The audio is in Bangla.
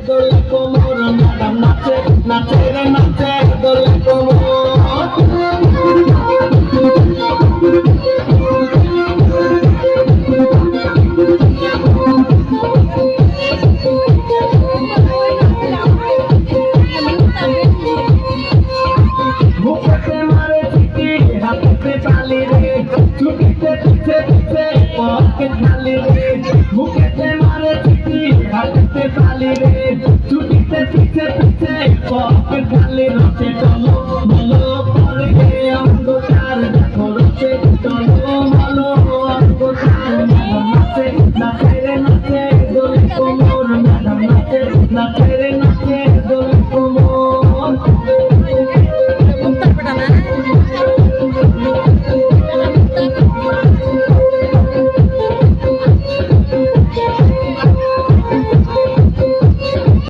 দোলে কোমর ম্যাডাম নাচে নাচে রে নাচে দোলে মুখে মারে চিঠি হাতে তালি রে ছুটিতে পিছে পিছে পকেট খালি রে মুখে মারে চিঠি হাতে তালি রে ছুটিতে পিছে পিছে পকেট খালি রসে চলো বলো পরে অন্ধকার দেখো রসে চলো বলো অন্ধকার ম্যাডাম নাচে নাচে রে নাচে দোলে কোমর ম্যাডাম নাচে নাচে